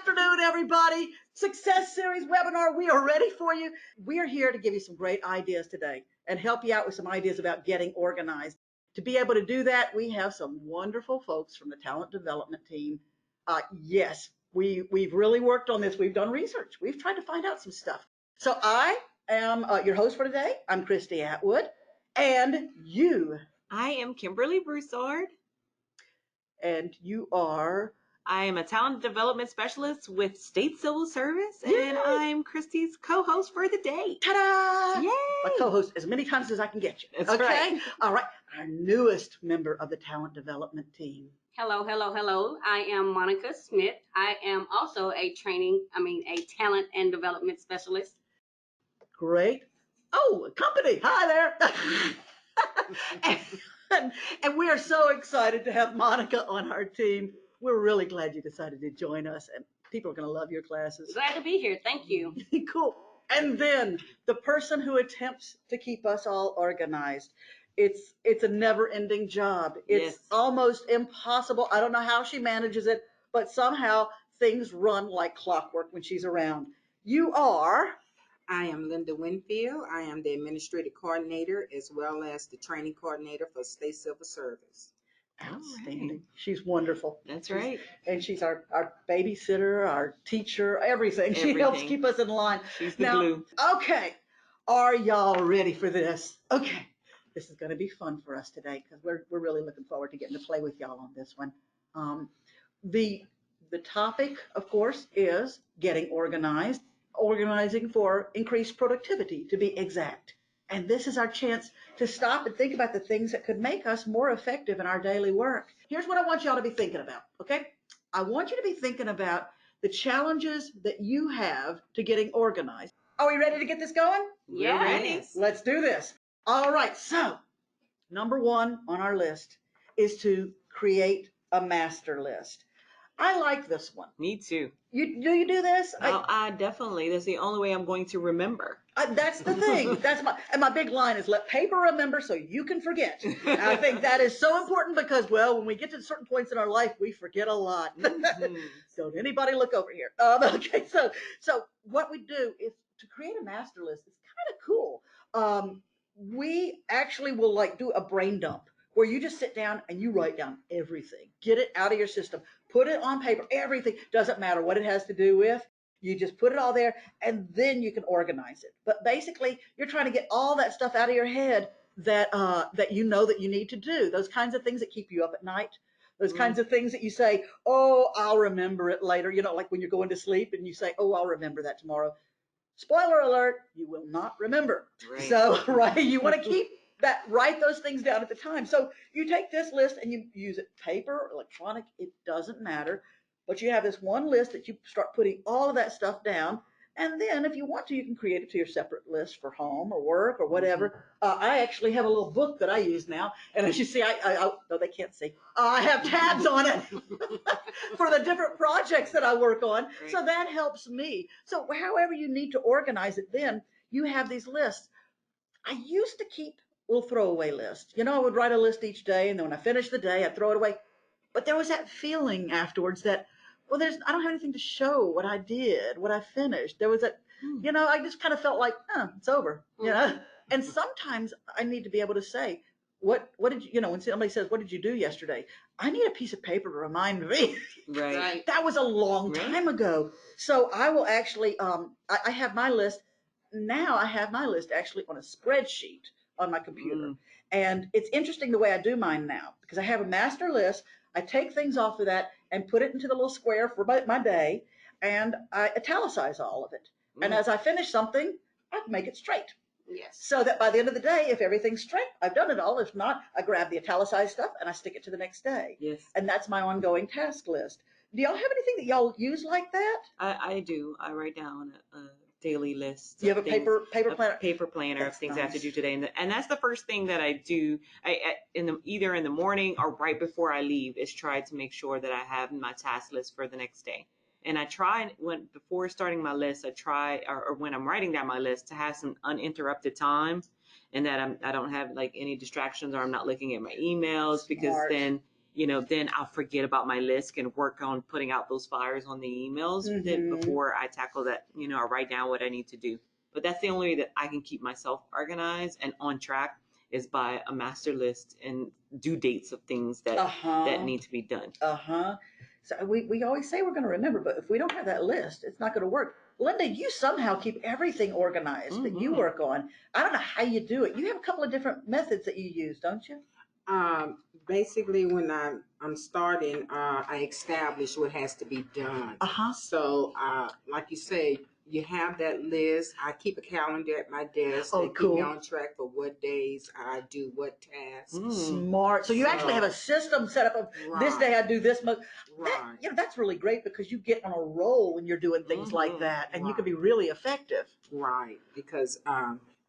afternoon, everybody. Success Series webinar. We are ready for you. We are here to give you some great ideas today and help you out with some ideas about getting organized. To be able to do that, we have some wonderful folks from the talent development team. Yes, we've really worked on this. We've done research. We've tried to find out some stuff. So I am your host for today. I'm Christy Atwood. And you. I am Kimberly Broussard. And you are? I am a talent development specialist with State Civil Service, Yay! and I'm Christy's co-host for the day. Ta-da! Yay! My co-host as many times as I can get you. That's okay? Right. All right. Our newest member of the talent development team. Hello. I am Monica Smith. I am also a talent and development specialist. Great. Oh, company. Hi there. and we are so excited to have Monica on our team. We're really glad you decided to join us, and people are going to love your classes. Glad to be here. Thank you. Cool. And then the person who attempts to keep us all organized. It's a never-ending job. It's almost impossible. I don't know how she manages it, but somehow things run like clockwork when she's around. You are? I am Linda Winfield. I am the administrative coordinator as well as the training coordinator for State Civil Service. Outstanding. Right. She's wonderful. That's right. And she's our babysitter, our teacher, everything. She helps keep us in line. She's the glue. Okay. Are y'all ready for this? Okay. This is going to be fun for us today because we're really looking forward to getting to play with y'all on this one. The topic, of course, is getting organized, organizing for increased productivity, to be exact. And this is our chance to stop and think about the things that could make us more effective in our daily work. Here's what I want y'all to be thinking about, okay? I want you to be thinking about the challenges that you have to getting organized. Are we ready to get this going? Yeah. Ready. Let's do this. All right, so number one on our list is to create a master list. I like this one. Me too. Do you do this? I definitely. That's the only way I'm going to remember. That's the thing. My big line is let paper remember so you can forget. And I think that is so important because, well, when we get to certain points in our life, we forget a lot. Don't anybody look over here. Okay, so what we do is to create a master list. It's kind of cool. We actually will do a brain dump where you just sit down and you write down everything. Get it out of your system. Put it on paper. Everything. Doesn't matter what it has to do with. You just put it all there and then you can organize it. But basically, you're trying to get all that stuff out of your head that you know that you need to do. Those kinds of things that keep you up at night. Those kinds of things that you say, oh, I'll remember it later. You know, like when you're going to sleep and you say, oh, I'll remember that tomorrow. Spoiler alert, you will not remember. Right. So, you want to keep write those things down at the time. So you take this list and you use it paper, electronic, it doesn't matter. But you have this one list that you start putting all of that stuff down. And then if you want to, you can create it to your separate list for home or work or whatever. I actually have a little book that I use now. And as you see, though they can't see, I have tabs on it for the different projects that I work on. Right. So that helps me. So however you need to organize it, then you have these lists. I used to keep little throwaway list. I would write a list each day, and then when I finished the day, I'd throw it away. But there was that feeling afterwards that, well, I don't have anything to show what I did, what I finished. There was that, I just kind of felt like, it's over, And sometimes I need to be able to say, what did you, when somebody says, what did you do yesterday? I need a piece of paper to remind me. Right. That was a long time ago. So I will actually, I have my list. Now I have my list actually on a spreadsheet on my computer. And it's interesting the way I do mine now because I have a master list. I take things off of that and put it into the little square for my day, and I italicize all of it. And as I finish something, I make it straight. Yes. So that by the end of the day, if everything's straight, I've done it all. If not, I grab the italicized stuff and I stick it to the next day. Yes. And that's my ongoing task list. Do y'all have anything that y'all use like that? I do. I write down a daily list. You have a paper planner? Paper planner of things nice. I have to do today, and that's the first thing that I do. Either in the morning or right before I leave is try to make sure that I have my task list for the next day. And I try before starting my list, or when I'm writing down my list, to have some uninterrupted time, and that I don't have any distractions, or I'm not looking at my emails, because then then I'll forget about my list and work on putting out those flyers on the emails then Mhm. before I tackle that, I write down what I need to do. But that's the only way that I can keep myself organized and on track is by a master list and due dates of things that Uh-huh. need to be done. Uh-huh. So we always say we're going to remember, but if we don't have that list, it's not going to work. Linda, you somehow keep everything organized that you Mhm. work on. I don't know how you do it. You have a couple of different methods that you use, don't you? Basically, when I'm starting, I establish what has to be done. Uh-huh. So, like you say, you have that list. I keep a calendar at my desk Oh, that keep me cool. on track for what days I do what tasks. Smart. So you actually have a system set up of this day I do this much. Right. That's really great because you get on a roll when you're doing things like Mhm. that, and you can Right. be really effective. Right, because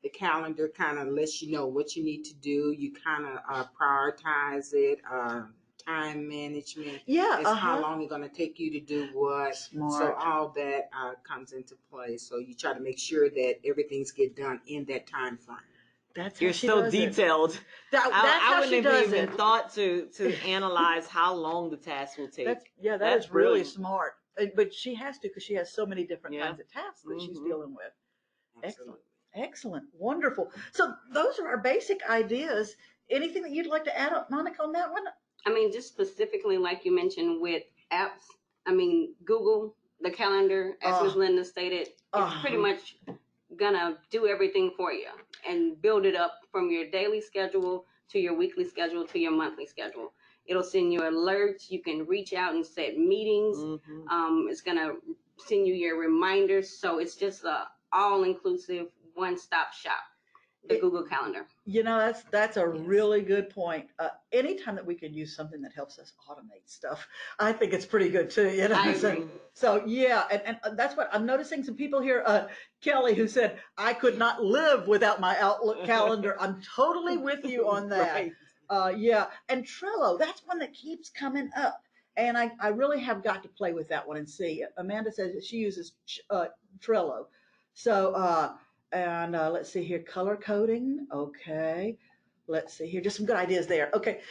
the calendar kind of lets you know what you need to do. You kind of prioritize it. Time management Yeah. is how Uh-huh. long it's going to take you to do what. So Smart. all that comes into play. So you try to make sure that everything's get done in that time frame. That's You're how she so does it. detailed. That's I how wouldn't she have does even it. thought to analyze how long the task will take. That That's is really brilliant. smart. But she has to because she has so many different Yeah. kinds of tasks that she's Mhm. dealing with. Absolutely. Excellent. Wonderful. So those are our basic ideas. Anything that you'd like to add up, Monica, on that one? I mean, just specifically like you mentioned with apps. I mean, Google, the calendar, as Ms. Linda stated, it's pretty much gonna do everything for you and build it up from your daily schedule to your weekly schedule to your monthly schedule. It'll send you alerts. You can reach out and set meetings. Mhm. It's gonna send you your reminders. So it's just a all-inclusive, one-stop shop. The Google Calendar. That's a Yes. really good point. Anytime that we can use something that helps us automate stuff, I think it's pretty good too. I So, agree. so yeah, and that's what I'm noticing. Some people here, Kelly, who said I could not live without my Outlook calendar. I'm totally with you on that. Right. Yeah, and Trello, that's one that keeps coming up. And I really have got to play with that one and see. Amanda says that she uses Trello. So, and let's see here, color coding. Okay. Let's see here, just some good ideas there. Okay.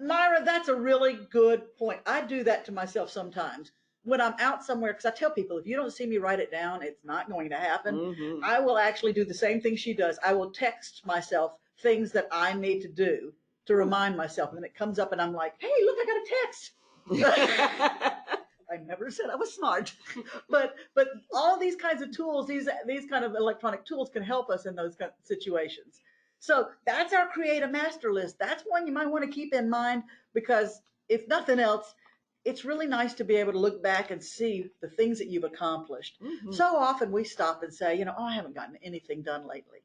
Myra, that's a really good point. I do that to myself sometimes when I'm out somewhere because I tell people if you don't see me write it down, it's not going to happen. Mhm. I will actually do the same thing she does. I will text myself things that I need to do to remind myself. And then it comes up and I'm like, hey, look, I got a text. I never said I was smart, but all these kinds of tools, these kind of electronic tools, can help us in those kind of situations. So that's our create a master list. That's one you might want to keep in mind because if nothing else, it's really nice to be able to look back and see the things that you've accomplished. Mhm. So often we stop and say, oh, I haven't gotten anything done lately,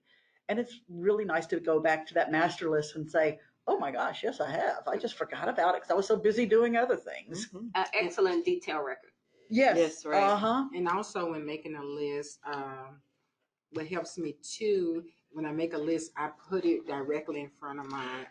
and it's really nice to go back to that master list and say, oh my gosh, yes, I have. I just forgot about it because I was so busy doing other things. Mhm. An excellent detail record. Yes. Yes, right. Uh-huh. And also when making a list, what helps me too, when I make a list, I put it directly in front of my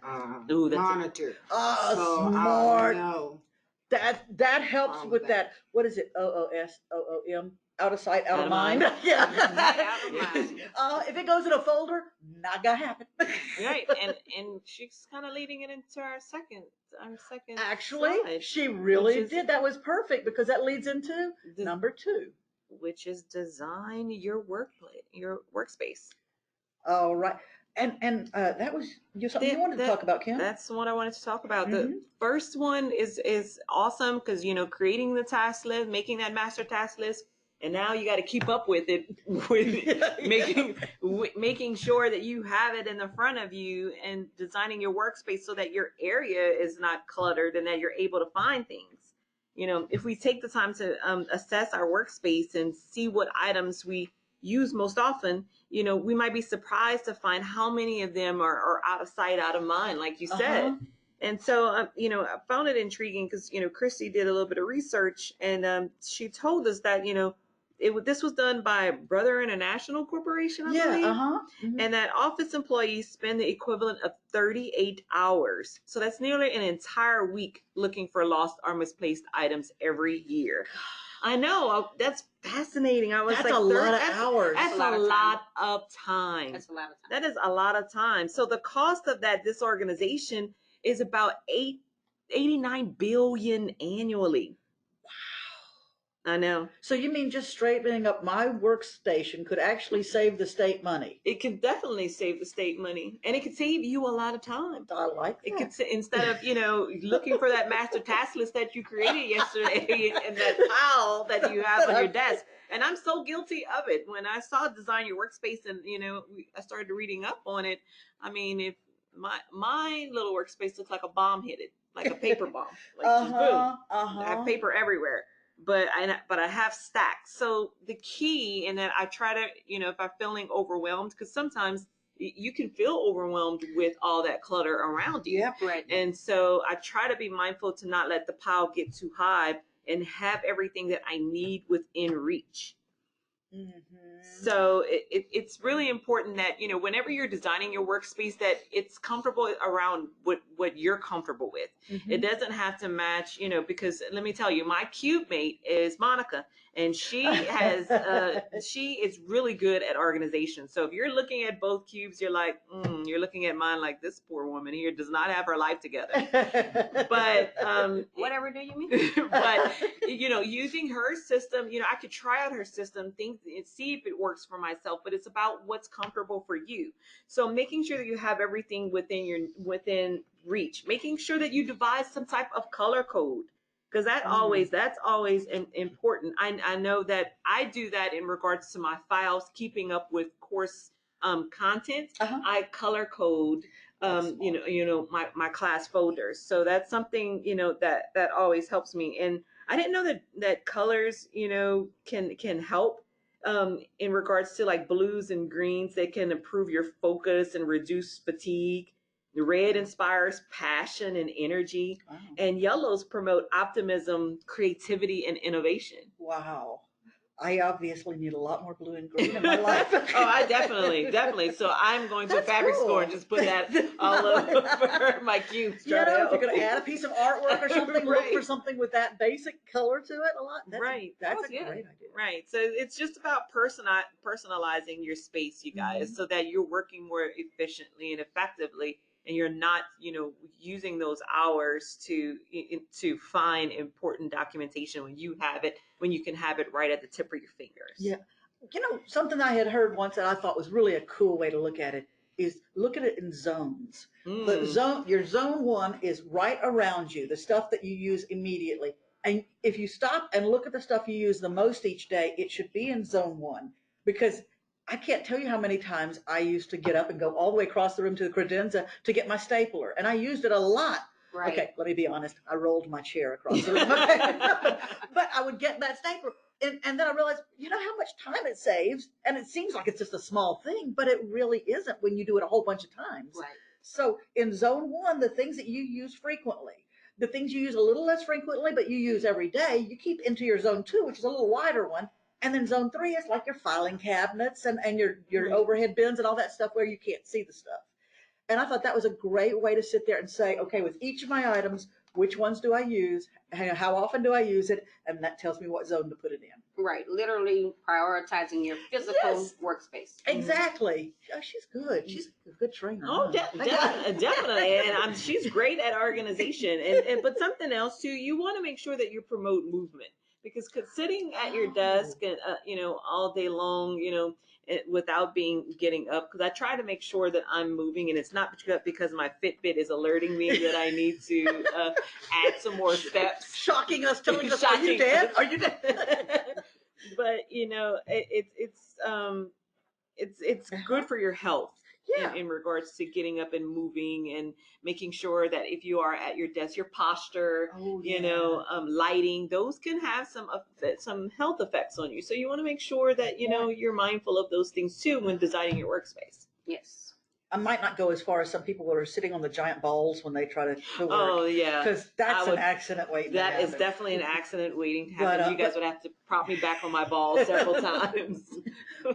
Ooh, that's monitor. Oh, So smart. I know. That helps All with of that. What is it? OOSOOM. Out of sight, out of mind. mind. Yeah. Out of mind. If it goes in a folder, not gonna happen. Right, and she's kind of leading it into our second Actually, slide, she really which is did. That was perfect because that leads into des- number 2. which is design your your workspace. All right. And that was something you wanted to talk about, Kim. That's what I wanted to talk about. The Mhm. first one is awesome because creating the task list, making that master task list, and now you got to keep up with it with making sure that you have it in the front of you and designing your workspace so that your area is not cluttered and that you're able to find things. If we take the time to assess our workspace and see what items we use most often, we might be surprised to find how many of them are out of sight, out of mind, like you said. Uh-huh. And so, I found it intriguing because, Christy did a little bit of research and she told us that, this was done by Brother International Corporation, I believe. Uh-huh. Mhm. And that office employees spend the equivalent of 38 hours. So that's nearly an entire week looking for lost or misplaced items every year. I know. That's fascinating. I was That's like, a lot of hours. That's a lot of time. That's a lot of time. That is a lot of time. So the cost of that disorganization is about $89 billion annually. I know. So you mean just straightening up my workstation could actually save the state money? It can definitely save the state money, and it could save you a lot of time. I like that. It could, instead of, looking for that master task list that you created yesterday and that pile that you have on your desk. And I'm so guilty of it. When I saw Design Your Workspace and, I started reading up on it. I mean, if my little workspace looks like a bomb hit it, like a paper bomb, like just boom. I have paper everywhere. But I have stacks. So the key, and that I try to, if I'm feeling overwhelmed, because sometimes you can feel overwhelmed with all that clutter around you. Yep. Right. And so I try to be mindful to not let the pile get too high and have everything that I need within reach. So it's really important that, whenever you're designing your workspace, that it's comfortable around what you're comfortable with. It doesn't have to match, because let me tell you, my cube mate is Monica, and she has, she is really good at organization. So if you're looking at both cubes, you're like, you're looking at mine like, this poor woman here does not have her life together. But whatever do you mean? But using her system, I could try out her system, think and see if it works for myself, but it's about what's comfortable for you. So making sure that you have everything within reach, making sure that you devise some type of color code, because that's always important. I know that I do that in regards to my files, keeping up with course content. I color code my class folders. So that's something that always helps me. And I didn't know that colors can help in regards to like blues and greens. They can improve your focus and reduce fatigue. The red inspires passion and energy, and yellows promote optimism, creativity, and innovation. Wow. I obviously need a lot more blue and green in my life. I definitely. So I'm going to a fabric store and just put that all over my cubes. If you're going to add a piece of artwork or something, look for something with that basic color to it a lot. That's a great idea. Right. So it's just about personalizing your space, you guys, so that you're working more efficiently and effectively, and you're not, using those hours to find important documentation when you can have it right at the tip of your fingers. Yeah. Something I had heard once that I thought was really a cool way to look at it is look at it in zones. Your zone 1 is right around you, the stuff that you use immediately. And if you stop and look at the stuff you use the most each day, it should be in zone 1, because I can't tell you how many times I used to get up and go all the way across the room to the credenza to get my stapler, and I used it a lot. Right. Okay, let me be honest. I rolled my chair across the room. But I would get that stapler. And then I realized, how much time it saves. And it seems like it's just a small thing, but it really isn't when you do it a whole bunch of times. Right. So in zone 1, the things that you use frequently, the things you use a little less frequently, but you use every day, you keep into your zone 2, which is a little wider one. And then zone 3 is like your filing cabinets and your overhead bins and all that stuff where you can't see the stuff. And I thought that was a great way to sit there and say, okay, with each of my items, which ones do I use? How often do I use it? And that tells me what zone to put it in. Right. Literally prioritizing your physical workspace. Exactly. Oh, she's good. She's a good trainer. Oh, definitely. And she's great at organization. But something else too, you want to make sure that you promote movement. Because sitting at your desk and all day long, without getting up, because I try to make sure that I'm moving, and it's not because my Fitbit is alerting me that I need to add some more steps. Shocking us, telling us, are you dead? Are you dead? But it's good for your health. Yeah. In regards to getting up and moving and making sure that if you are at your desk, your posture, lighting, those can have some health effects on you. So you want to make sure that, you're mindful of those things too when designing your workspace. Yes. I might not go as far as some people that are sitting on the giant balls when they try to work. Oh, yeah. Because that's an accident waiting to happen. That is definitely an accident waiting to happen. You guys would have to prop me back on my balls several times.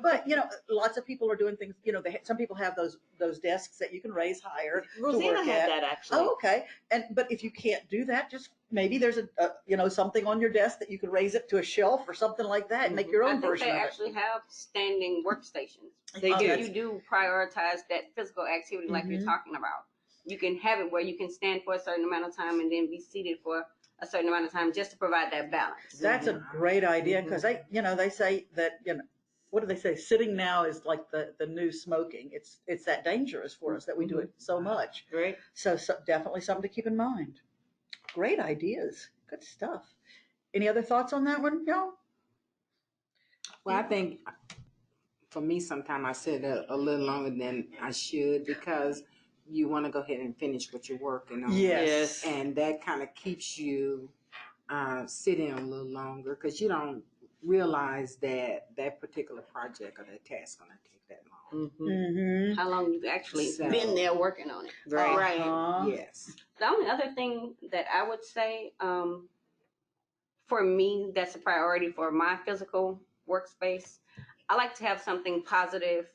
But, lots of people are doing things, some people have those desks that you can raise higher. Rosanna had that, actually. Oh, okay. But if you can't do that, just maybe there's something on your desk that you could raise it to a shelf or something like that and make your own version of it. They actually have standing workstations. They do. You do prioritize that physical activity like you're talking about. you can have it where you can stand for a certain amount of time and then be seated for a certain amount of time just to provide that balance. That's a great idea because they say that, what do they say? Sitting now is like the new smoking. It's that dangerous for us that we do it so much. Right. So definitely something to keep in mind. Great ideas. Good stuff. Any other thoughts on that one, y'all? Well, I think for me, sometimes I sit a little longer than I should because you want to go ahead and finish what you're working on. Yes. And that kind of keeps you sitting a little longer because you don't realize that that particular project or that task going to take that long. Mm-hmm. How long you've actually been there working on it. Right. Yes. The only other thing that I would say, for me, that's a priority for my physical workspace. I like to have something positive,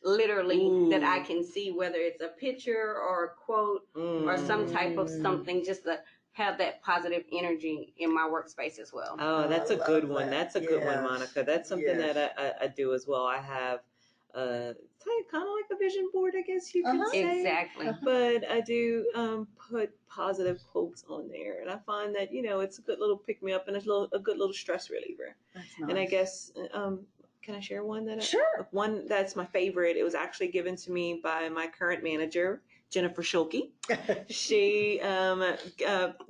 literally, that I can see, whether it's a picture or a quote or some type of something, just to have that positive energy in my workspace as well. Oh, that's a good one. That's a good one, Yes. Monica. That's something Yes. that I do as well. I have kind of like a vision board, I guess you could say. Exactly. But I do put positive quotes on there, and I find that it's a good little pick me up and a good little stress reliever. That's nice. And I guess can I share one Sure. One that's my favorite. It was actually given to me by my current manager, Jennifer Schulke. She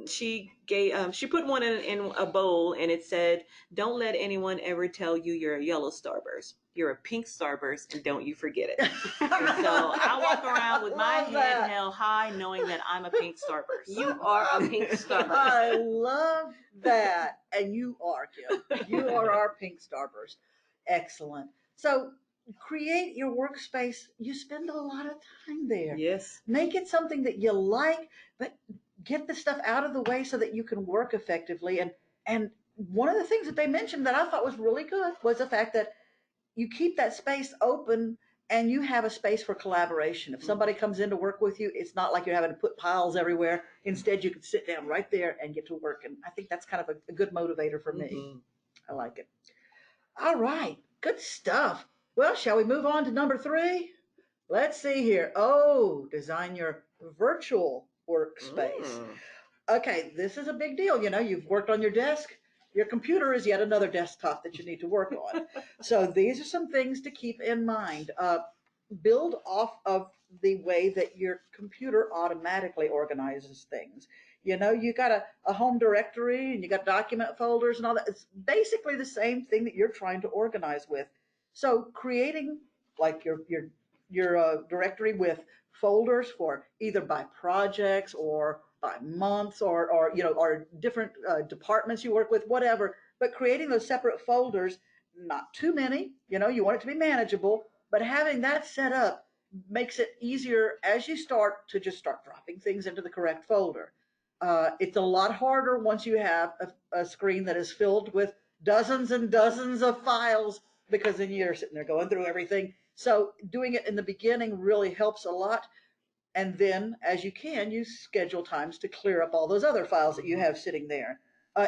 she put one in a bowl, and it said, "Don't let anyone ever tell you you're a yellow starburst. You're a pink starburst, and don't you forget it." And so I walk around with my head held high, knowing that I'm a pink starburst. You are a pink starburst. I love that. And you are, Kim. You are our pink starburst. Excellent. So create your workspace. You spend a lot of time there. Yes. Make it something that you like, but get the stuff out of the way so that you can work effectively. And one of the things that they mentioned that I thought was really good was the fact that you keep that space open and you have a space for collaboration. If somebody comes in to work with you, it's not like you're having to put piles everywhere. Instead, you can sit down right there and get to work. And I think that's kind of a good motivator for me. I like it. All right. Good stuff. Well, shall we move on to number 3? Let's see here. Oh, design your virtual workspace. Okay, this is a big deal. You've worked on your desk. Your computer is yet another desktop that you need to work on. So these are some things to keep in mind. Build off of the way that your computer automatically organizes things. You got a home directory and you got document folders and all that. It's basically the same thing that you're trying to organize with. So creating like your directory with folders for either by projects or by months or different departments you work with, whatever. But creating those separate folders, not too many. You want it to be manageable, but having that set up makes it easier as you start to just start dropping things into the correct folder. It's a lot harder once you have a screen that is filled with dozens and dozens of files, because then you're sitting there going through everything. So doing it in the beginning really helps a lot. And then as you schedule times to clear up all those other files that you have sitting there.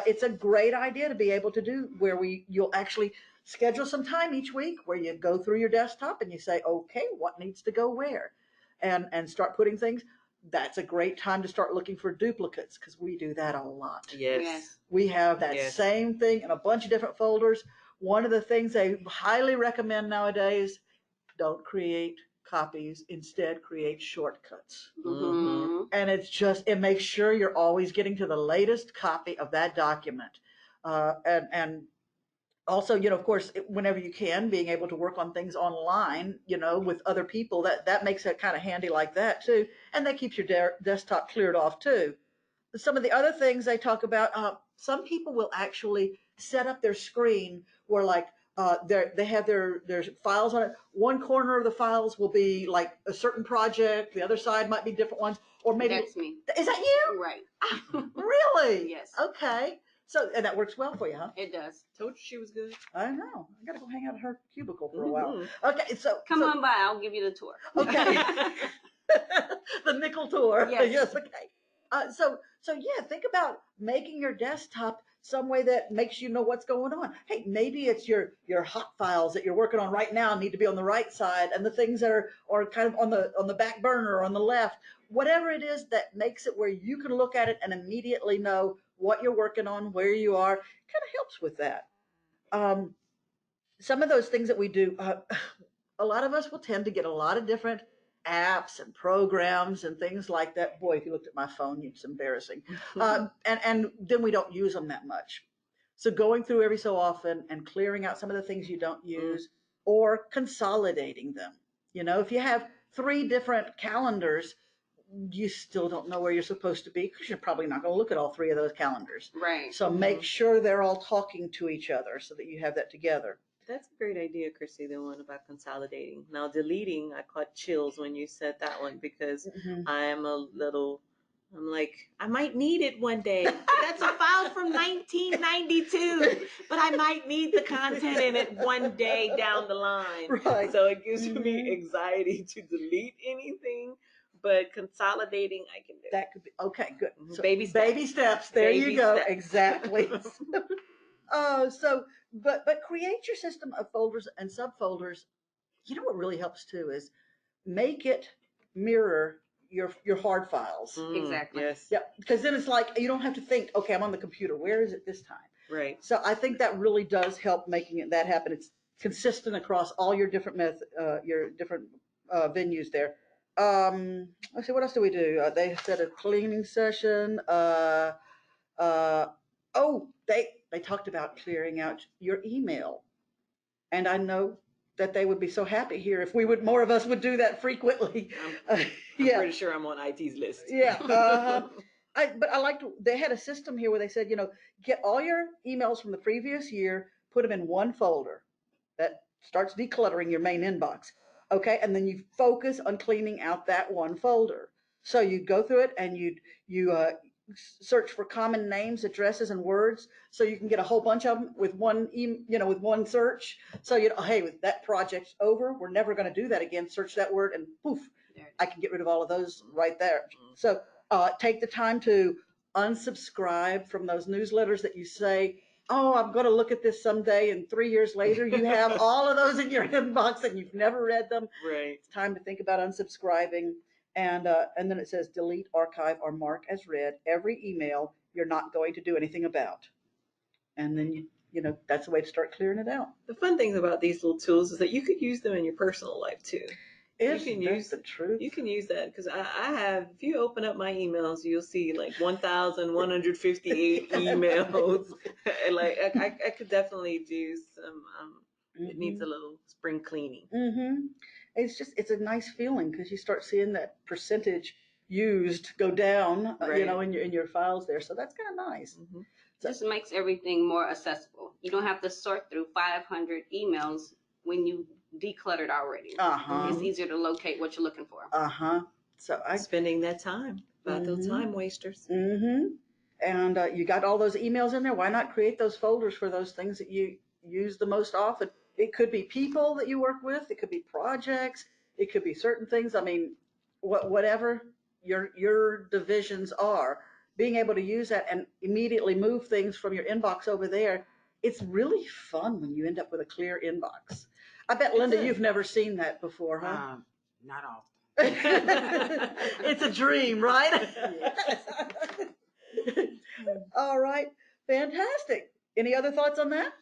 It's a great idea to be able to do where you'll actually schedule some time each week where you go through your desktop and you say, okay, what needs to go where? And start putting things. That's a great time to start looking for duplicates, because we do that a lot. Yes. We have that same thing in a bunch of different folders. One of the things they highly recommend nowadays, don't create copies, instead create shortcuts. And it makes sure you're always getting to the latest copy of that document. And also, of course, whenever you can, being able to work on things online, with other people, that makes it kind of handy like that too. And that keeps your desktop cleared off too. Some of the other things they talk about, some people will actually set up their screen where they have their files on it. One corner of the files will be like a certain project. The other side might be different ones. Or maybe that's me. Is that you? Right. Really? Yes. Okay. So, and that works well for you, huh? It does. Told you she was good. I know. I gotta go hang out at her cubicle for a while. Okay, come on by. I'll give you the tour. Okay. The nickel tour. Yes. Yes. Okay. So So yeah, think about making your desktop some way that makes you know what's going on. Hey, maybe it's your hot files that you're working on right now need to be on the right side, and the things that are kind of on the back burner or on the left. Whatever it is that makes it where you can look at it and immediately know what you're working on, where you are, kind of helps with that. Um, some of those things that we do, a lot of us will tend to get a lot of different apps and programs and things like that. Boy, if you looked at my phone, it's embarrassing. And then we don't use them that much. So going through every so often and clearing out some of the things you don't use or consolidating them. You know, if you have 3 different calendars, you still don't know where you're supposed to be because you're probably not going to look at all 3 of those calendars. Right. So make sure they're all talking to each other so that you have that together. That's a great idea, Chrissy, the one about consolidating. Now, deleting, I caught chills when you said that one because I'm like, I might need it one day. That's a file from 1992, but I might need the content in it one day down the line. Right. So it gives me anxiety to delete anything, but consolidating, I can do. That could be, okay, good. So Baby steps. Baby steps. There Baby you go. steps. Exactly. But create your system of folders and subfolders. You know what really helps too is make it mirror your hard files. Exactly. Yes. Yep. Because then it's like you don't have to think, okay, I'm on the computer. Where is it this time? Right. So I think that really does help making that happen. It's consistent across all your different venues there. Let's see, what else do we do? They said a cleaning session. They talked about clearing out your email, and I know that they would be so happy here if more of us would do that frequently. I'm pretty sure I'm on IT's list. Yeah. But I liked, they had a system here where they said, get all your emails from the previous year, put them in one folder. That starts decluttering your main inbox. Okay. And then you focus on cleaning out that one folder. So you go through it and you search for common names, addresses, and words, so you can get a whole bunch of them with with one search. So hey, that project's over. We're never going to do that again. Search that word, and poof, I can get rid of all of those right there. So take the time to unsubscribe from those newsletters that you say, oh, I'm going to look at this someday, and 3 years later you have all of those in your inbox and you've never read them. Right. It's time to think about unsubscribing. And then it says delete, archive, or mark as read every email you're not going to do anything about. And then that's the way to start clearing it out. The fun thing about these little tools is that you could use them in your personal life too. You can use the truth. You can use that because I have. If you open up my emails, you'll see like 1,158 emails. And like I could definitely do some. It needs a little spring cleaning. It's a nice feeling because you start seeing that percentage used go down, right. in your files there. So that's kind of nice. So, just makes everything more accessible. You don't have to sort through 500 emails when you decluttered already. It's easier to locate what you're looking for. So spending that time about those time wasters. And you got all those emails in there. Why not create those folders for those things that you use the most often? It could be people that you work with. It could be projects. It could be certain things. I mean, whatever your divisions are, being able to use that and immediately move things from your inbox over there. It's really fun when you end up with a clear inbox. I bet, Linda, you've never seen that before, huh? Not often. It's a dream, right? All right. Fantastic. Any other thoughts on that?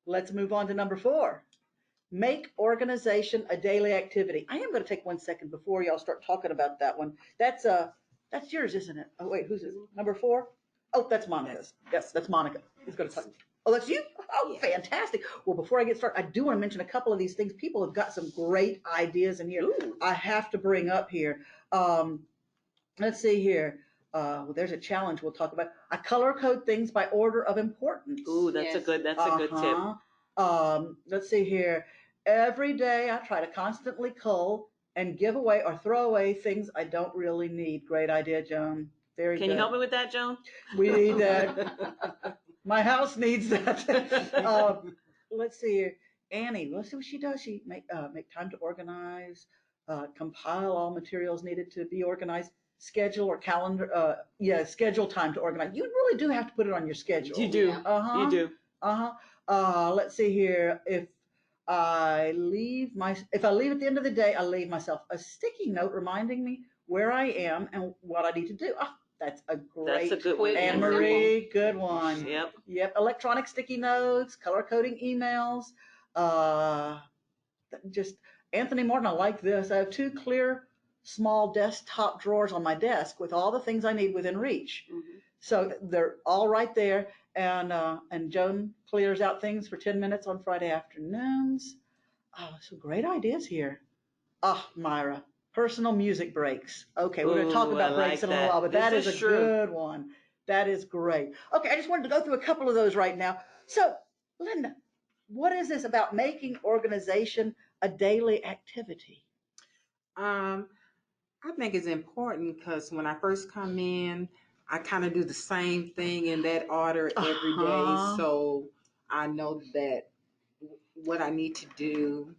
Let's move on to number 4. Make organization a daily activity. I am going to take 1 second before y'all start talking about that one. That's yours, isn't it? Oh, wait, who's it? Number 4? Oh, that's Monica's. Yes, that's Monica. Who's going to talk? Oh, that's you? Oh, yeah. Fantastic. Well, before I get started, I do want to mention a couple of these things. People have got some great ideas in here. Ooh. I have to bring up here. Let's see here. Well, there's a challenge we'll talk about. I color code things by order of importance. Ooh, that's a good tip. Let's see here. Every day I try to constantly cull and give away or throw away things I don't really need. Great idea, Joan. Very good. Can you help me with that, Joan? We need that. My house needs that. Let's see here. Annie, let's see what she does. She make time to organize, compile all materials needed to be organized, schedule or calendar, schedule time to organize. You really do have to put it on your schedule. You do. Uh-huh. You do. Let's see here. If I leave at the end of the day, I leave myself a sticky note reminding me where I am and what I need to do. Oh, that's a great. That's a good one. Anne Marie, good one. Yep. Yep. Electronic sticky notes, color coding emails. Just Anthony Martin, I like this. I have 2 clear, small desktop drawers on my desk with all the things I need within reach. Mhm. So they're all right there. And Joan clears out things for 10 minutes on Friday afternoons. Oh, some great ideas here. Myra, personal music breaks. Okay, we're going to talk Ooh, about I breaks like in a little while, but that. that This is is a true. good one. That is great. Okay, I just wanted to go through a couple of those right now. So, Linda, what is this about making organization a daily activity? I think it's important because when I first come in, I kind of do the same thing in that order every day. Uh-huh. So I know that what I need to do,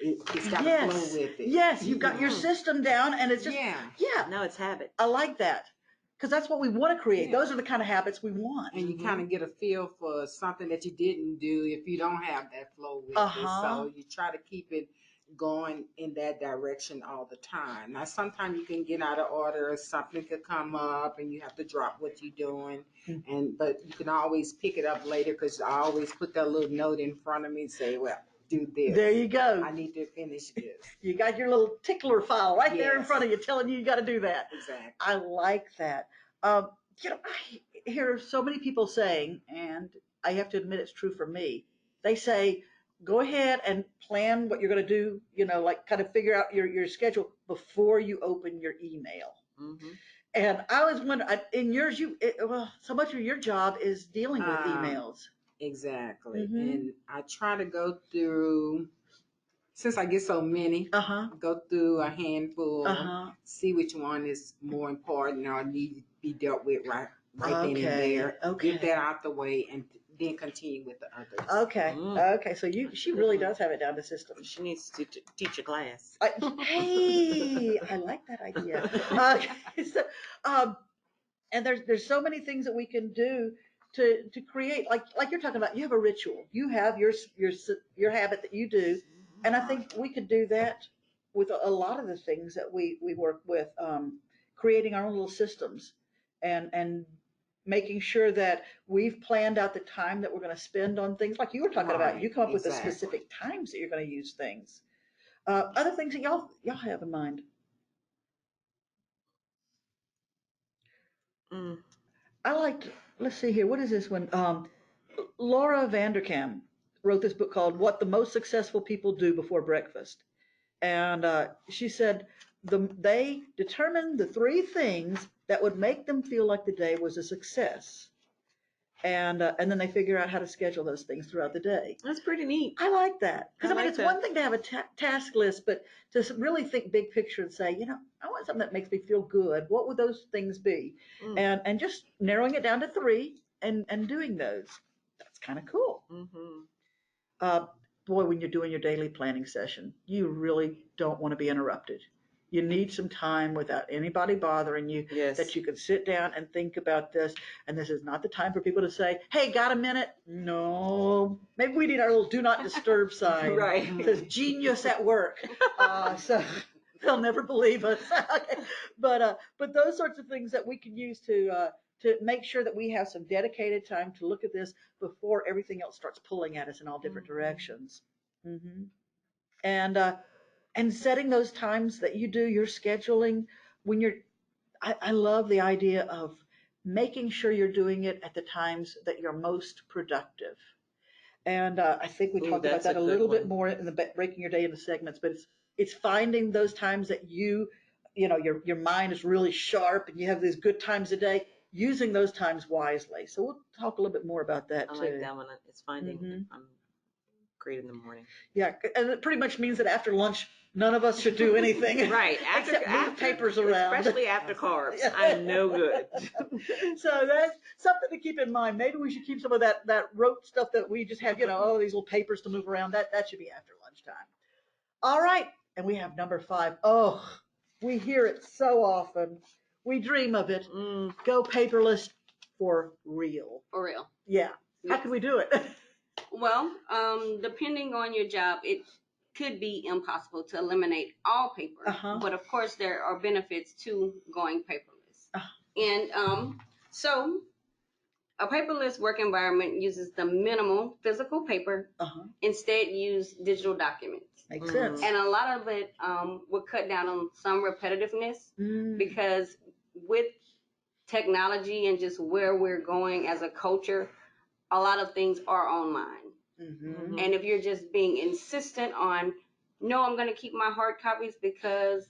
it's got to Yes. flow with it. Yes, you've got your Mhm. system down, and it's just, Yeah. Now it's habit. I like that. Because that's what we want to create. Yeah. Those are the kind of habits we want. And you kind of get a feel for something that you didn't do if you don't have that flow with Uh-huh. it. So you try to keep it going in that direction all the time. Now, sometimes you can get out of order, something could come up, and you have to drop what you're doing. But you can always pick it up later because I always put that little note in front of me and say, well, do this. There you go. I need to finish this. You got your little tickler file right there in Yes. front of you telling you got to do that. Exactly. I like that. I hear so many people saying, and I have to admit it's true for me, they say, go ahead and plan what you're going to do, like kind of figure out your schedule before you open your email. Mm-hmm. And I was wondering, in yours, so much of your job is dealing with emails. Exactly. Mhm. And I try to go through, since I get so many, go through a handful, see which one is more important or need to be dealt with right then and there. Okay. Get that out the way and then continue with the others. Okay. Mm. Okay. So she really does have it down to system. She needs to teach a class. Hey, I like that idea. Okay. So, and there's so many things that we can do to create, like you're talking about. You have a ritual. You have your habit that you do, and I think we could do that with a lot of the things that we work with, creating our own little systems, and making sure that we've planned out the time that we're going to spend on things like you were talking about. Right, You come up with the exactly. specific times that you're going to use things. Other things that y'all have in mind. Mm. I liked, let's see here, what is this one? Laura Vanderkam wrote this book called What the Most Successful People Do Before Breakfast. And she said they determined the 3 things that would make them feel like the day was a success. And then they figure out how to schedule those things throughout the day. That's pretty neat. I like that. Because, I like it's that. one thing to have a task list, but to really think big picture and say, I want something that makes me feel good. What would those things be? Mm. And just narrowing it down to 3 and doing those. That's kind of cool. Mm-hmm. Boy, when you're doing your daily planning session, you really don't want to be interrupted. You need some time without anybody bothering you, Yes. that you can sit down and think about this. And this is not the time for people to say, hey, got a minute? No. Maybe we need our little do not disturb sign. Right. It says genius at work. So they'll never believe us. Okay. But those sorts of things that we can use to make sure that we have some dedicated time to look at this before everything else starts pulling at us in all different directions. Mm-hmm. And setting those times that you do your scheduling when I love the idea of making sure you're doing it at the times that you're most productive. And I think we talked about that a little bit more in the breaking your day into segments, but it's finding those times that your mind is really sharp and you have these good times a day, using those times wisely. So we'll talk a little bit more about that too. I like that one. It's finding. Mhm. I'm great in the morning. Yeah, and it pretty much means that after lunch, none of us should do anything. Right. Except move papers around. Especially after carbs. I'm no good. So that's something to keep in mind. Maybe we should keep some of that rote stuff that we just have, these little papers to move around. That should be after lunchtime. All right. And we have number 5. Oh, we hear it so often. We dream of it. Mm. Go paperless for real. For real. Yeah. How Yes. can we do it? Well, depending on your job, it could be impossible to eliminate all paper. Uh-huh. But of course, there are benefits to going paperless. And so a paperless work environment uses the minimal physical paper. Uh-huh. Instead, use digital documents. Makes sense. And a lot of it will cut down on some repetitiveness because with technology and just where we're going as a culture, a lot of things are online. Mm-hmm. And if you're just being insistent on, no, I'm going to keep my hard copies because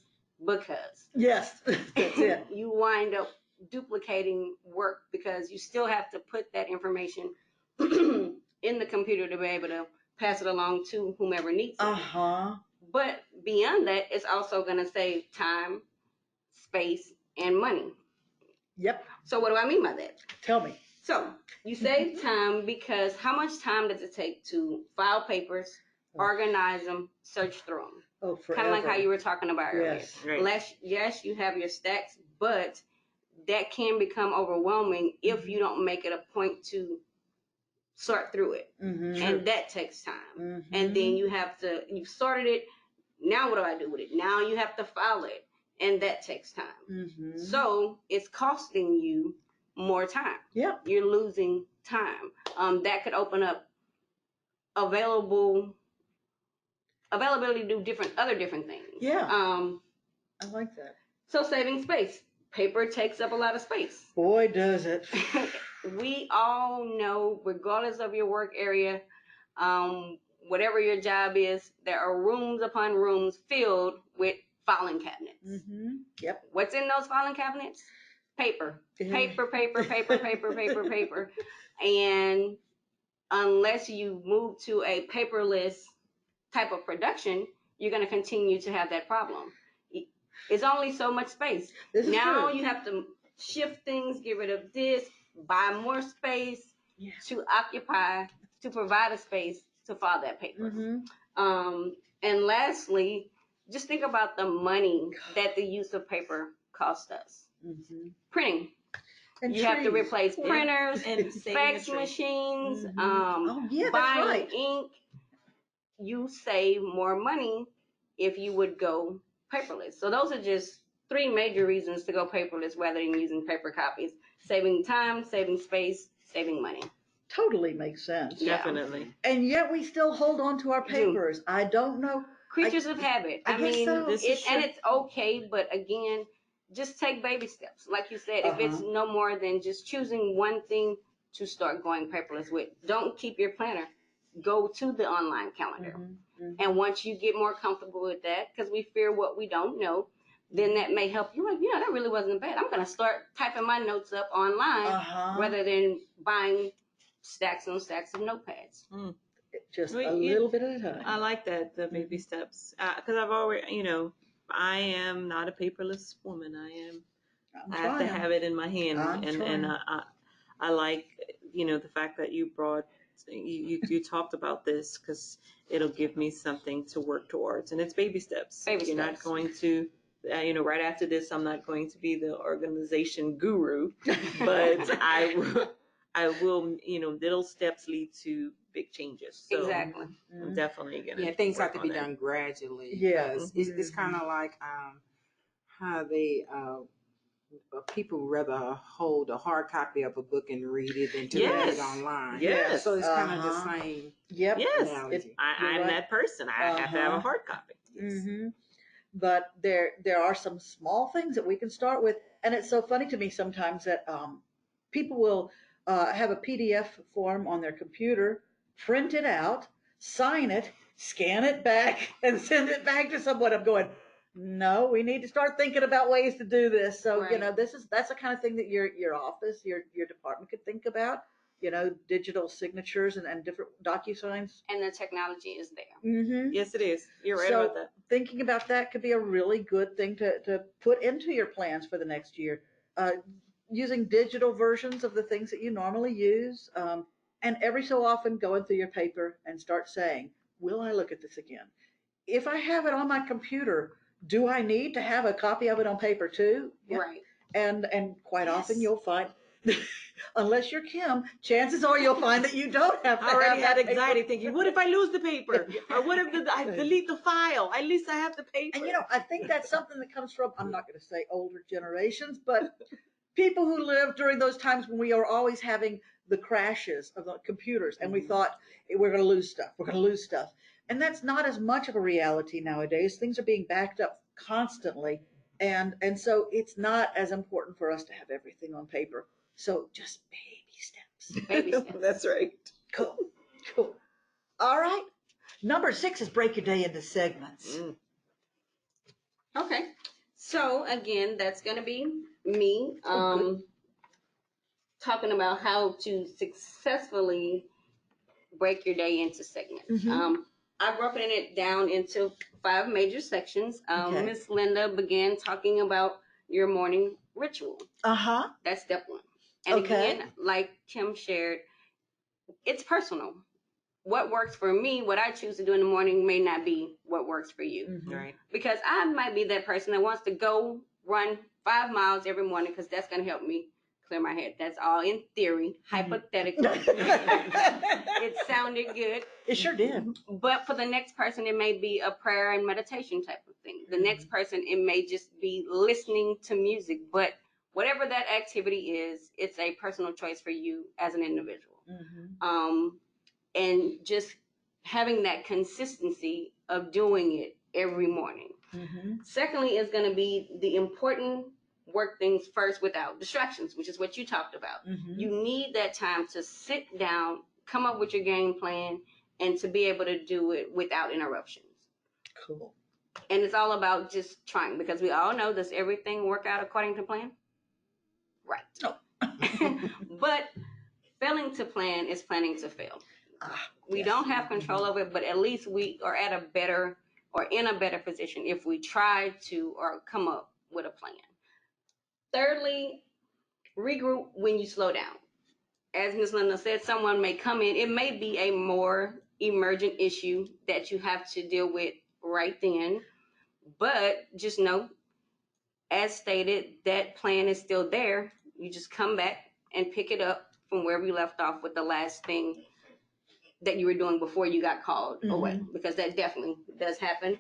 Yes, that's it. you wind up duplicating work because you still have to put that information in the computer to be able to pass it along to whomever needs it. Uh-huh. But beyond that, it's also going to save time, space, and money. Yep. So what do I mean by that? Tell me. So you save time because how much time does it take to file papers, organize them, search through them? Oh, forever. Kind of like how you were talking about earlier. Yes. Right. Yes, you have your stacks, but that can become overwhelming if you don't make it a point to sort through it. Mm-hmm. And that takes time. Mm-hmm. And then you've sorted it. Now what do I do with it? Now you have to file it. And that takes time. Mm-hmm. So it's costing you more time. Yep. You're losing time. That could open up availability to do other different things. Yeah. I like that. So saving space. Paper takes up a lot of space. Boy, does it. We all know, regardless of your work area, whatever your job is, there are rooms upon rooms filled with filing cabinets. Mm-hmm. Yep. What's in those filing cabinets? Paper. Paper. And unless you move to a paperless type of production, you're going to continue to have that problem. It's only so much space. Now true. you have to shift things, get rid of this, buy more space to provide a space to file that paper. Mm-hmm. And lastly, just think about the money that the use of paper costs us. Mm-hmm. Printing. And you have to trees. replace printers, And fax machines, that's buying right. ink. You save more money if you would go paperless. So those are just 3 major reasons to go paperless rather than using paper copies. Saving time, saving space, saving money. Totally makes sense. Yeah. Definitely. And yet we still hold on to our papers. I don't know. Creatures of habit. I guess so. And it's okay, but again, just take baby steps. Like you said, if it's no more than just choosing one thing to start going paperless with, don't keep your planner. Go to the online calendar. Mm-hmm. And once you get more comfortable with that, because we fear what we don't know, then that may help you. Like, that really wasn't bad. I'm going to start typing my notes up online rather than buying stacks and stacks of notepads. Just a little bit at a time. I like that, the baby steps. Because I've already, I am not a paperless woman. I have to have it in my hand. And I like, the fact that you brought, you talked about this because it'll give me something to work towards. And it's baby steps. You're not going to, right after this, I'm not going to be the organization guru, but I will, little steps lead to big changes. So Exactly. I'm definitely going to. Yeah, things have to be done gradually. Yeah. It's kind of like how they people rather hold a hard copy of a book and read it than to read it online. Yes. So it's kind of the same. Yep. Analogy. I'm that person. I have to have a hard copy. Yes. Mm-hmm. But there are some small things that we can start with, and it's so funny to me sometimes that people will have a PDF form on their computer, print it out, sign it, scan it back, and send it back to someone. I'm going, no, we need to start thinking about ways to do this. So that's the kind of thing that your office, your department could think about. Digital signatures and different DocuSigns. And the technology is there. Mm-hmm. Yes, it is. You're right about that. Thinking about that could be a really good thing to put into your plans for the next year. Using digital versions of the things that you normally use, and every so often going through your paper and start saying, will I look at this again? If I have it on my computer, do I need to have a copy of it on paper too? Right. And quite often Yes. you'll find, unless you're Kim, chances are you'll find that you don't have to I already have had that anxiety paper. thinking, what if I lose the paper? Or what if I delete the file? At least I have the paper. And I think that's something that comes from, I'm not going to say older generations, but people who lived during those times when we are always having the crashes of the computers, and we thought we're going to lose stuff. We're going to lose stuff. And that's not as much of a reality nowadays. Things are being backed up constantly. And so it's not as important for us to have everything on paper. So just baby steps. Baby steps. That's right. Cool. Cool. All right. Number 6 is break your day into segments. Okay. So again, that's gonna be me talking about how to successfully break your day into segments. I've broken it down into 5 major sections. Okay. Miss Linda began talking about your morning ritual. That's step 1. And Okay. again, like Kim shared, it's personal. What works for me, what I choose to do in the morning may not be what works for you. Right. Because I might be that person that wants to go run 5 miles every morning because that's going to help me clear my head. That's all in theory, hypothetically. It sounded good. It sure did. But for the next person, it may be a prayer and meditation type of thing. The next person, it may just be listening to music. But whatever that activity is, it's a personal choice for you as an individual. And just having that consistency of doing it every morning. Secondly, is going to be the important work things first without distractions, which is what you talked about. You need that time to sit down, come up with your game plan, and to be able to do it without interruptions. Cool. And it's all about just trying, because we all know, does everything work out according to plan? Right. No. But failing to plan is planning to fail. We don't have control over it, but at least we are at a better or in a better position if we try to or come up with a plan. Thirdly, regroup when you slow down. As Ms. Linda said, someone may come in. It may be a more emergent issue that you have to deal with right then. But just know, as stated, that plan is still there. You just come back and pick it up from where we left off with the last thing that you were doing before you got called away, because that definitely does happen.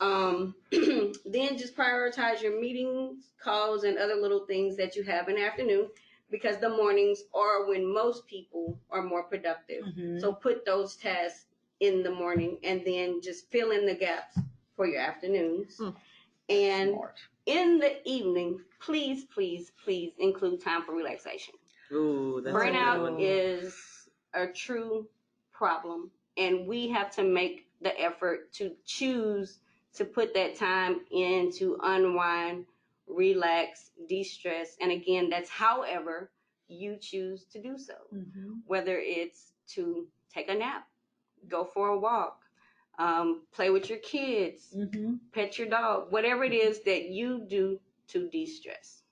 Then just prioritize your meetings, calls, and other little things that you have in the afternoon, because the mornings are when most people are more productive. So put those tasks in the morning and then just fill in the gaps for your afternoons. And in the evening, please, please, please include time for relaxation. Ooh, that's Burnout is a true problem, and we have to make the effort to choose to put that time in to unwind, relax, de-stress. And again, that's however you choose to do so. Whether it's to take a nap, go for a walk, play with your kids, pet your dog, whatever it is that you do to de-stress.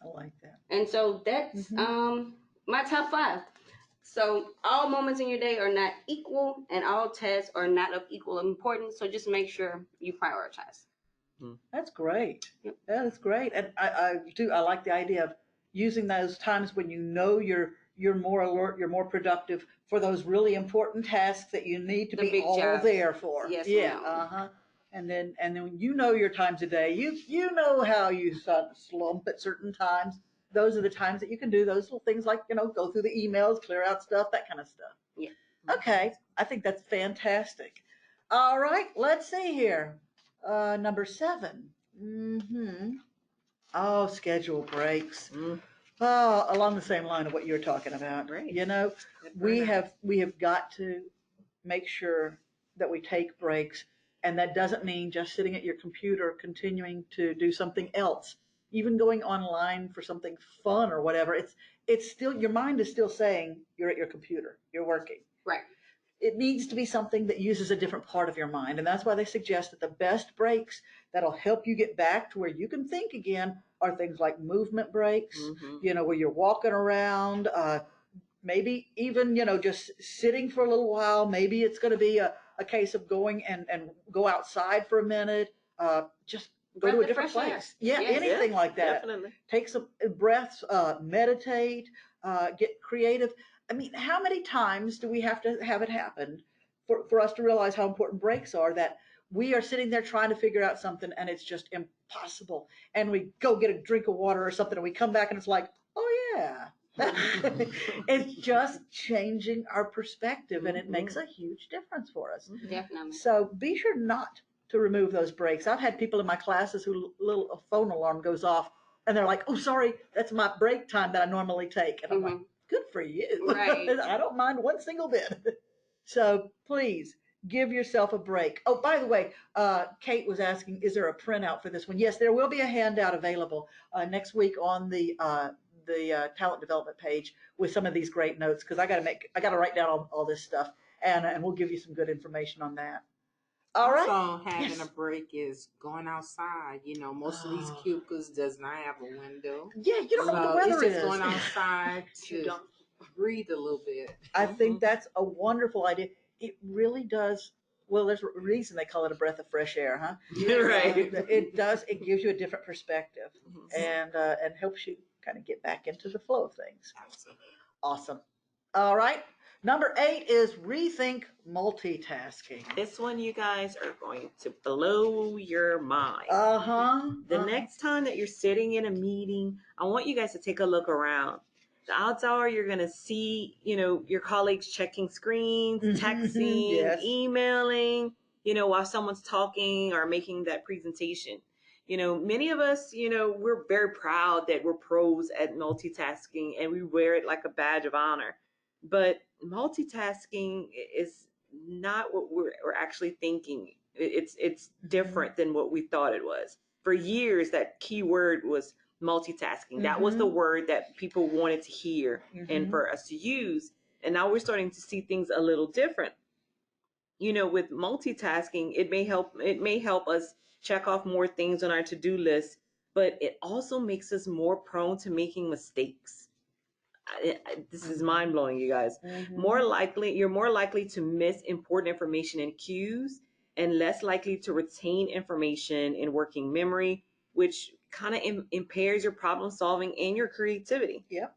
I like that. And so that's my top 5. So all moments in your day are not equal, and all tasks are not of equal importance. So just make sure you prioritize. That's great. Yep. That's great. And I like the idea of using those times when you know you're more alert, you're more productive for those really important tasks that you need to The be big all jobs. there for. Yes, Yeah. ma'am. And then when you know your times a day, you know how you slump at certain times. Those are the times that you can do those little things, like, go through the emails, clear out stuff, that kind of stuff. Yeah. Okay. I think that's fantastic. All right. Let's see here. Number 7. Oh, schedule breaks. Oh, along the same line of what you're talking about. Right. We have got to make sure that we take breaks, and that doesn't mean just sitting at your computer continuing to do something else, even going online for something fun or whatever. It's still, your mind is still saying you're at your computer, you're working. Right. It needs to be something that uses a different part of your mind. And that's why they suggest that the best breaks that'll help you get back to where you can think again are things like movement breaks, where you're walking around, maybe even, just sitting for a little while. Maybe it's going to be a case of going and go outside for a minute, just go to a Breath of different fresh air. place. Yeah, Yes. anything like that. Definitely. Take some breaths, meditate, get creative. I mean, how many times do we have to have it happen for us to realize how important breaks are, that we are sitting there trying to figure out something and it's just impossible. And we go get a drink of water or something and we come back and it's like, oh yeah. It's just changing our perspective and it makes a huge difference for us. Definitely. So be sure not to remove those breaks. I've had people in my classes who a phone alarm goes off and they're like, oh, sorry, that's my break time that I normally take. And I'm like, good for you. Right. I don't mind one single bit. So please give yourself a break. Oh, by the way, Kate was asking, is there a printout for this one? Yes, there will be a handout available next week on the talent development page with some of these great notes, because I got to write down all this stuff, and we'll give you some good information on that. All right. Also, having a break is going outside. You know, most of these cubicles does not have a window. Yeah, you don't know what the weather it's just is. going outside to breathe a little bit. I think that's a wonderful idea. It really does. Well, there's a reason they call it a breath of fresh air, huh? Right. It does. It gives you a different perspective and helps you kind of get back into the flow of things. Absolutely. Awesome. All right. Number 8 is rethink multitasking. This one, you guys, are going to blow your mind. The next time that you're sitting in a meeting, I want you guys to take a look around. The odds are you're going to see, your colleagues checking screens, texting, Yes. emailing, while someone's talking or making that presentation. Many of us, we're very proud that we're pros at multitasking and we wear it like a badge of honor. But multitasking is not what we're actually thinking. It's different than what we thought it was. For years, that key word was multitasking. That was the word that people wanted to hear and for us to use. And now we're starting to see things a little different. With multitasking, it may help us check off more things on our to-do list, but it also makes us more prone to making mistakes. This is mind-blowing, you guys. You're more likely to miss important information in cues and less likely to retain information in working memory, which kind of impairs your problem solving and your creativity. Yep.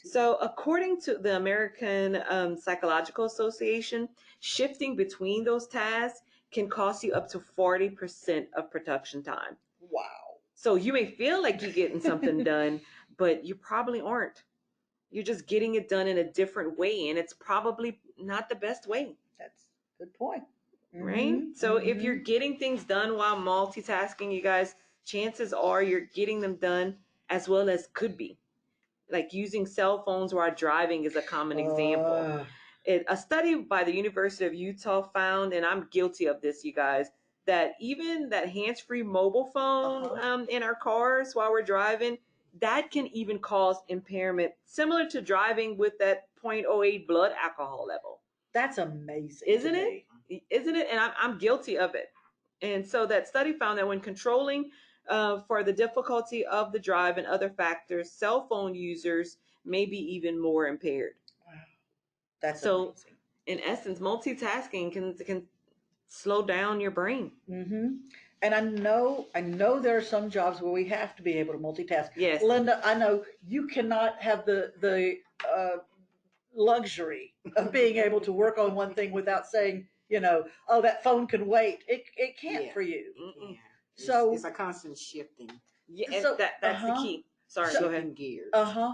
So according to the American Psychological Association, shifting between those tasks can cost you up to 40% of production time. Wow. So you may feel like you're getting something done, but you probably aren't. You're just getting it done in a different way, and it's probably not the best way. That's a good point. Right? So if you're getting things done while multitasking, you guys, chances are you're getting them done as well as could be. Like using cell phones while driving is a common example. A study by the University of Utah found, and I'm guilty of this, you guys, that even that hands-free mobile phone in our cars while we're driving, that can even cause impairment, similar to driving with that 0.08 blood alcohol level. That's amazing. Isn't it? Isn't it? And I'm guilty of it. And so that study found that when controlling for the difficulty of the drive and other factors, cell phone users may be even more impaired. Wow. That's so amazing. In essence, multitasking can slow down your brain. And I know there are some jobs where we have to be able to multitask. Yes. Linda, I know you cannot have the luxury of being able to work on one thing without saying, oh, that phone can wait. It can't for you. Yeah. So it's a constant shifting. Yeah, so, that's the key. Sorry, go ahead. Gears.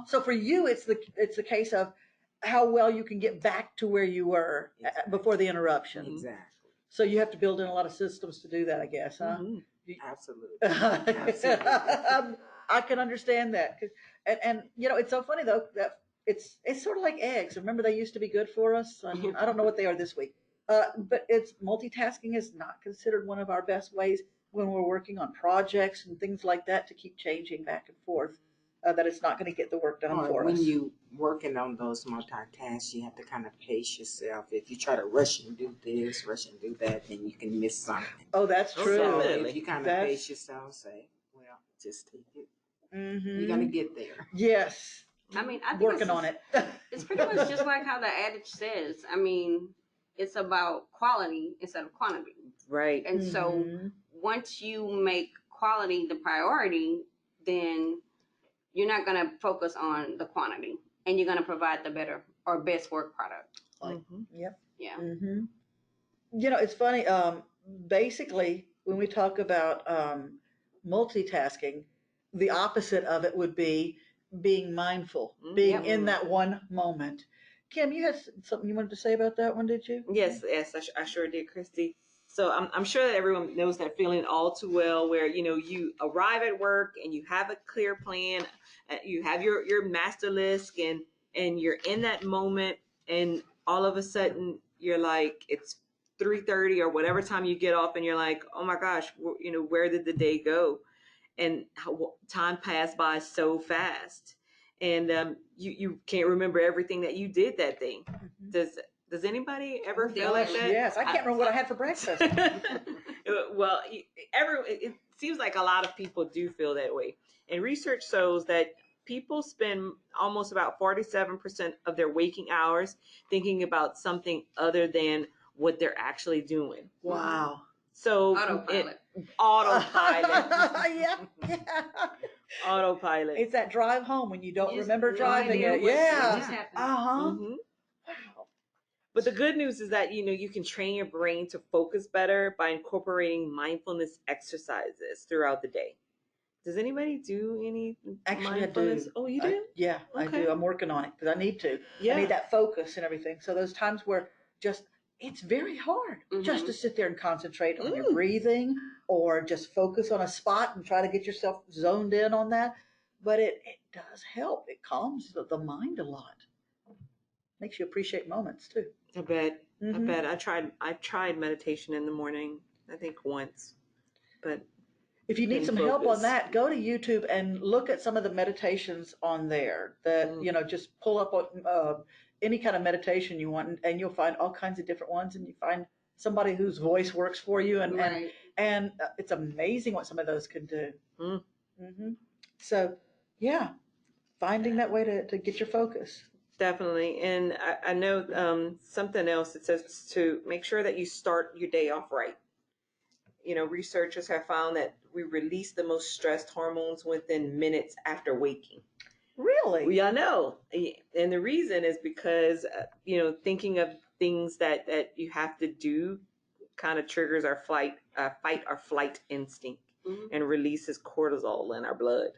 So for you, it's the case of how well you can get back to where you were before the interruption. Exactly. So you have to build in a lot of systems to do that, I guess, huh? Absolutely. I can understand that. And it's so funny though that it's sort of like eggs. Remember, they used to be good for us. I don't know what they are this week. But multitasking is not considered one of our best ways when we're working on projects and things like that, to keep changing back and forth. That it's not going to get the work done for us. When you working on those multitasks, you have to kind of pace yourself. If you try to rush and do this, rush and do that, then you can miss something. Oh, that's true. So if you kind of pace yourself, say, well, just take it. You're going to get there. Yes. I mean, I think working on it. It's pretty much just like how the adage says. I mean, it's about quality instead of quantity. Right. And so once you make quality the priority, then you're not going to focus on the quantity, and you're going to provide the better or best work product. Yep. Yeah. It's funny. Basically, when we talk about multitasking, the opposite of it would be being mindful, being in that one moment. Kim, you had something you wanted to say about that one, did you? Yes, I sure did, Christy. So I'm sure that everyone knows that feeling all too well, where you arrive at work and you have a clear plan, you have your master list, and you're in that moment, and all of a sudden you're like, it's 3:30 or whatever time you get off, and you're like, oh my gosh, where did the day go? And how time passed by so fast, and you can't remember everything that you did that day. Does anybody ever feel like that? Yes, I can't remember what I had for breakfast. Well, it seems like a lot of people do feel that way. And research shows that people spend almost about 47% of their waking hours thinking about something other than what they're actually doing. Wow. So Autopilot. Yeah. Autopilot. It's that drive home when you don't remember no driving idea it. what Yeah. just happened. Wow. But the good news is that you can train your brain to focus better by incorporating mindfulness exercises throughout the day. Does anybody do any Actually, mindfulness? I do. Oh, you do? Yeah, I Okay. do. I'm working on it because I need to. Yeah. I need that focus and everything. So those times where it's very hard just to sit there and concentrate on your breathing or just focus on a spot and try to get yourself zoned in on that. But it does help. It calms the mind a lot. Makes you appreciate moments too. I bet. I tried meditation in the morning, I think once, but if you need some help on that, go to YouTube and look at some of the meditations on there that, just pull up on any kind of meditation you want, and you'll find all kinds of different ones, and you find somebody whose voice works for you. And it's amazing what some of those can do. So, yeah, finding that way to get your focus. Definitely. And I know something else. It says to make sure that you start your day off right. Researchers have found that we release the most stressed hormones within minutes after waking. Really? Yeah, I know. And the reason is because, thinking of things that you have to do kind of triggers our fight or flight instinct and releases cortisol in our blood.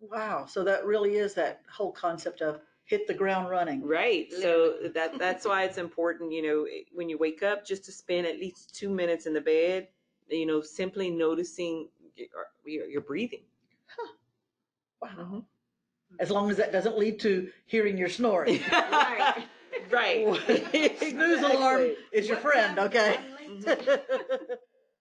Wow. So that really is that whole concept of hit the ground running. Right. So that's why it's important, when you wake up, just to spend at least 2 minutes in the bed, simply noticing your breathing. Huh. Wow. As long as that doesn't lead to hearing your snoring. Right. Snooze alarm is your friend, okay?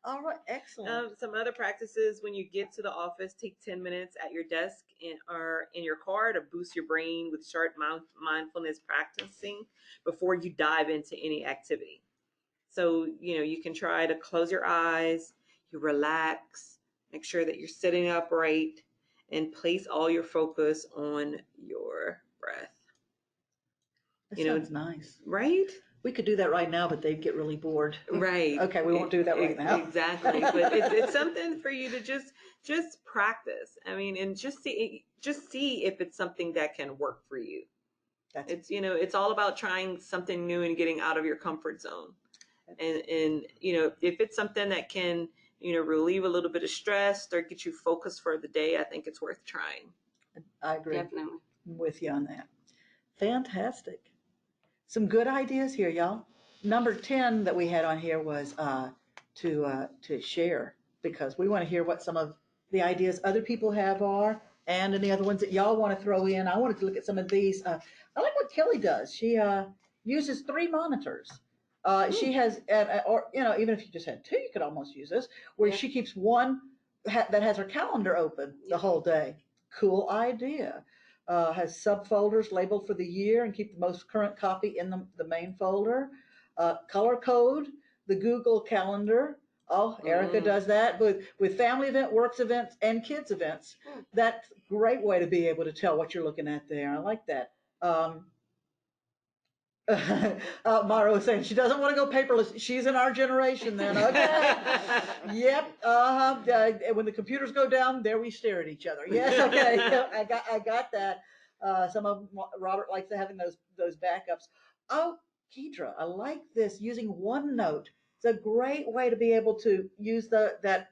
All right, excellent. Some other practices: when you get to the office, take 10 minutes at your desk or in your car to boost your brain with short mindfulness practicing before you dive into any activity. So, you can try to close your eyes, you relax, make sure that you're sitting upright, and place all your focus on your breath. That sounds nice. Right? We could do that right now, but they'd get really bored. Right. Okay, we won't do that right now. Exactly. But it's something for you to just practice. I mean, and just see if it's something that can work for you. It's all about trying something new and getting out of your comfort zone. And if it's something that can, relieve a little bit of stress or get you focused for the day, I think it's worth trying. I agree. Definitely. I'm with you on that. Fantastic. Some good ideas here, y'all. Number 10 that we had on here was to share, because we want to hear what some of the ideas other people have are, and any other ones that y'all want to throw in. I wanted to look at some of these. I like what Kelly does. She uses 3 monitors. She has, or even if you just had 2, you could almost use this, where she keeps one that has her calendar open the whole day. Cool idea. Has subfolders labeled for the year and keep the most current copy in the main folder. Color code the Google Calendar. Oh, Erica does that with family event, works events, and kids events. That's a great way to be able to tell what you're looking at there. I like that. Mara was saying she doesn't want to go paperless. She's in our generation then. Okay. Yep. When the computers go down, there we stare at each other. Yes. Okay. I got that. Some of Robert likes having those backups. Oh, Kedra, I like this using OneNote. It's a great way to be able to use that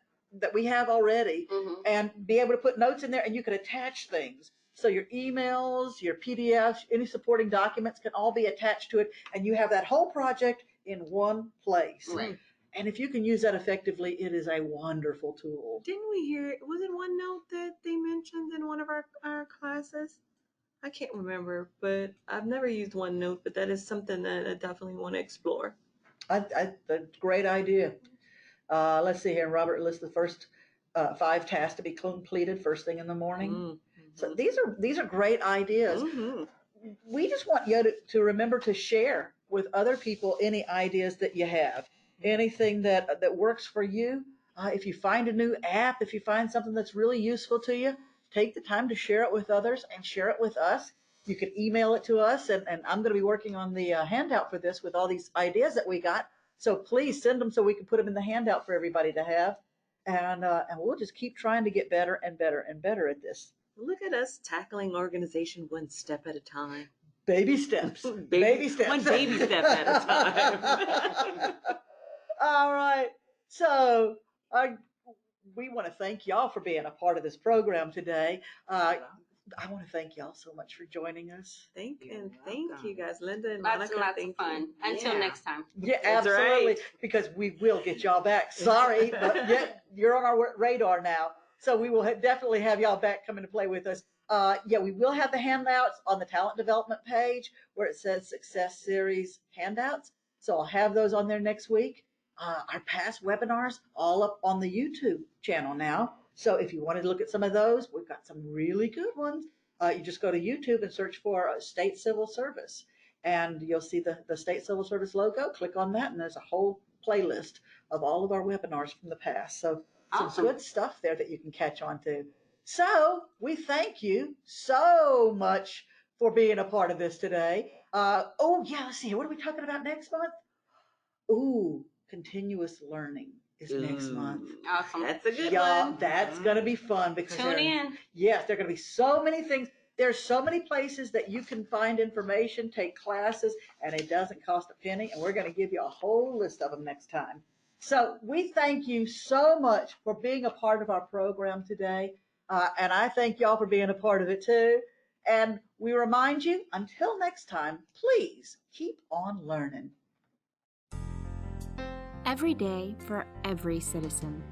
we have already and be able to put notes in there, and you can attach things. So your emails, your PDFs, any supporting documents can all be attached to it, and you have that whole project in one place. Right. And if you can use that effectively, it is a wonderful tool. Didn't we hear, was it OneNote that they mentioned in one of our classes? I can't remember, but I've never used OneNote, but that is something that I definitely want to explore. That's a great idea. Let's see here. Robert lists the first 5 tasks to be completed first thing in the morning. Mm-hmm. So these are great ideas. Mm-hmm. We just want you to remember to share with other people any ideas that you have, anything that works for you. If you find a new app, if you find something that's really useful to you, take the time to share it with others and share it with us. You can email it to us, and I'm going to be working on the handout for this with all these ideas that we got. So please send them so we can put them in the handout for everybody to have. And we'll just keep trying to get better and better and better at this. Look at us tackling organization one step at a time. Baby steps. Baby steps. One baby step at a time. All right. So we want to thank y'all for being a part of this program today. I want to thank y'all so much for joining us. Thank you guys, Linda and Lots Monica. and lots of fun. Until next time. Yeah, That's absolutely. right. Because we will get y'all back. Sorry, but yet you're on our radar now. So we will definitely have y'all back coming to play with us. We will have the handouts on the talent development page where it says Success Series handouts. So I'll have those on there next week. Our past webinars all up on the YouTube channel now. So if you wanted to look at some of those, we've got some really good ones. You just go to YouTube and search for State Civil Service, and you'll see the State Civil Service logo. Click on that, and there's a whole playlist of all of our webinars from the past. So some good stuff there that you can catch on to. So we thank you so much for being a part of this today. Let's see. What are we talking about next month? Continuous learning is next month. Awesome. That's a good Y'all, one. that's going to be fun because Tune in. Yes, there are going to be so many things. There's so many places that you can find information, take classes, and it doesn't cost a penny. And we're going to give you a whole list of them next time. So we thank you so much for being a part of our program today. And I thank y'all for being a part of it too. And we remind you, until next time, please keep on learning. Every day for every citizen.